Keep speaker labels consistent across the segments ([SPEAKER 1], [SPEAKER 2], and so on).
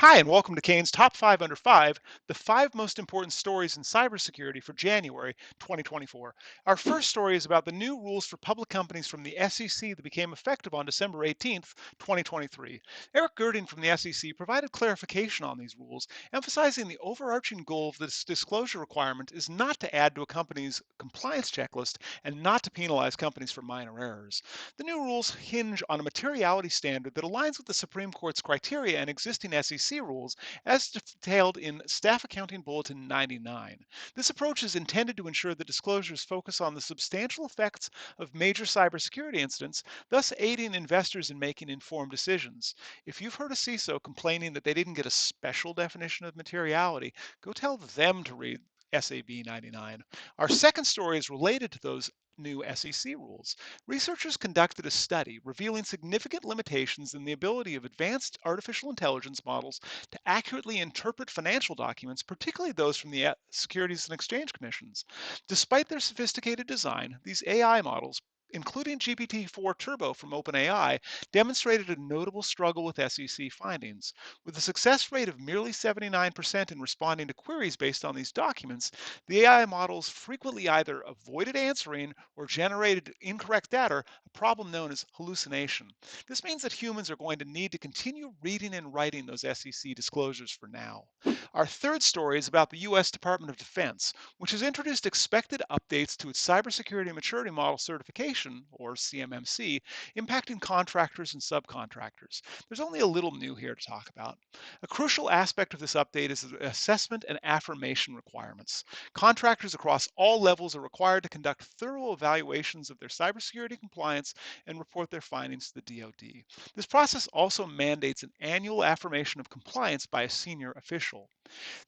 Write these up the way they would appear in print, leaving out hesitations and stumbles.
[SPEAKER 1] Hi, and welcome to Kane's Top 5 Under 5, the five most important stories in cybersecurity for January 2024. Our first story is about the new rules for public companies from the SEC that became effective on December 18th, 2023. Eric Girding from the SEC provided clarification on these rules, emphasizing the overarching goal of this disclosure requirement is not to add to a company's compliance checklist and not to penalize companies for minor errors. The new rules hinge on a materiality standard that aligns with the Supreme Court's criteria and existing SEC rules, as detailed in Staff Accounting Bulletin 99. This approach is intended to ensure that disclosures focus on the substantial effects of major cybersecurity incidents, thus aiding investors in making informed decisions. If you've heard a CISO complaining that they didn't get a special definition of materiality, go tell them to read SAB 99. Our second story is related to those new SEC rules. Researchers conducted a study revealing significant limitations in the ability of advanced artificial intelligence models to accurately interpret financial documents, particularly those from the Securities and Exchange Commissions. Despite their sophisticated design, these AI models, including GPT-4 Turbo from OpenAI, demonstrated a notable struggle with SEC findings. With a success rate of merely 79% in responding to queries based on these documents, the AI models frequently either avoided answering or generated incorrect data, a problem known as hallucination. This means that humans are going to need to continue reading and writing those SEC disclosures for now. Our third story is about the U.S. Department of Defense, which has introduced expected updates to its Cybersecurity Maturity Model Certification, or CMMC, impacting contractors and subcontractors. There's only a little new here to talk about. A crucial aspect of this update is the assessment and affirmation requirements. Contractors across all levels are required to conduct thorough evaluations of their cybersecurity compliance and report their findings to the DoD. This process also mandates an annual affirmation of compliance by a senior official.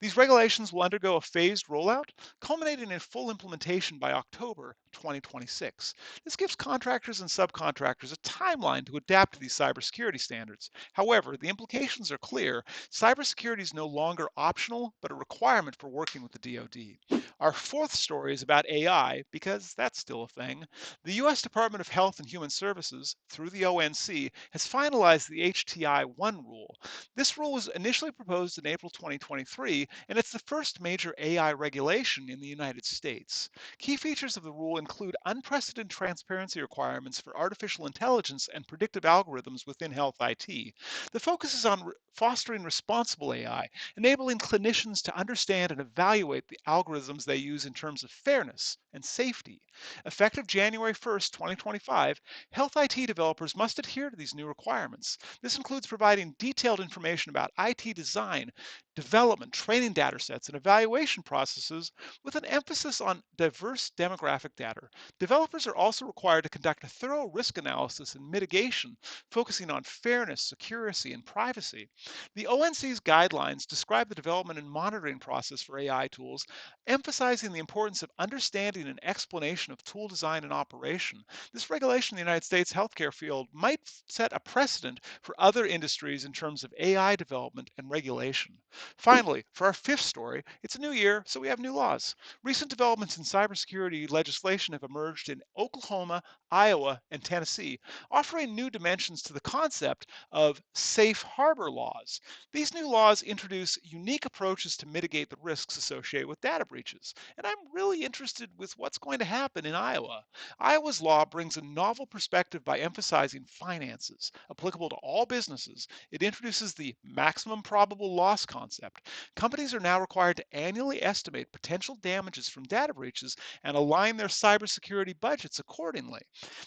[SPEAKER 1] These regulations will undergo a phased rollout, culminating in full implementation by October 2026. This gives contractors and subcontractors a timeline to adapt to these cybersecurity standards. However, the implications are clear. Cybersecurity is no longer optional, but a requirement for working with the DoD. Our fourth story is about AI, because that's still a thing. The U.S. Department of Health and Human Services, through the ONC, has finalized the HTI 1 rule. This rule was initially proposed in April 2023, and it's the first major AI regulation in the United States. Key features of the rule include unprecedented transparency requirements for artificial intelligence and predictive algorithms within health IT. The focus is on fostering responsible AI, enabling clinicians to understand and evaluate the algorithms they use in terms of fairness and safety. Effective January 1st, 2025, health IT developers must adhere to these new requirements. This includes providing detailed information about IT design, development, training data sets, and evaluation processes with an emphasis on diverse demographic data. Developers are also required to conduct a thorough risk analysis and mitigation, focusing on fairness, security, and privacy. The ONC's guidelines describe the development and monitoring process for AI tools, emphasizing the importance of understanding and explanation of tool design and operation. This regulation in the United States healthcare field might set a precedent for other industries in terms of AI development and regulation. Finally, for our fifth story, it's a new year, so we have new laws. Recent developments in cybersecurity legislation have emerged in Oklahoma, Iowa, and Tennessee, offering new dimensions to the concept of safe harbor laws. These new laws introduce unique approaches to mitigate the risks associated with data breaches, and I'm really interested with what's going to happen in Iowa. Iowa's law brings a novel perspective by emphasizing finances, applicable to all businesses. It introduces the maximum probable loss concept. Companies are now required to annually estimate potential damages from data breaches and align their cybersecurity budgets accordingly.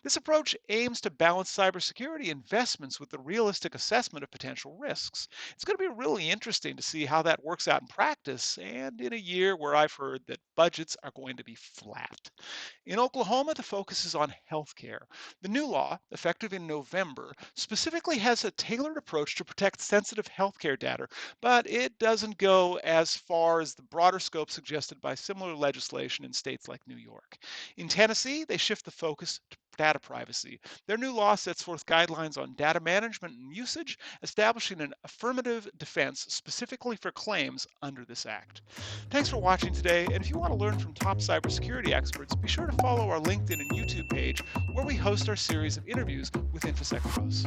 [SPEAKER 1] This approach aims to balance cybersecurity investments with the realistic assessment of potential risks. It's going to be really interesting to see how that works out in practice and in a year where I've heard that budgets are going to be flat. In Oklahoma, the focus is on healthcare. The new law, effective in November, specifically has a tailored approach to protect sensitive healthcare data, but it doesn't go as far as the broader scope suggested by similar legislation in states like New York. In Tennessee, they shift the focus to data privacy. Their new law sets forth guidelines on data management and usage, establishing an affirmative defense specifically for claims under this act. Thanks for watching today, and if you want to learn from top cybersecurity experts, be sure to follow our LinkedIn and YouTube page where we host our series of interviews with InfoSec pros.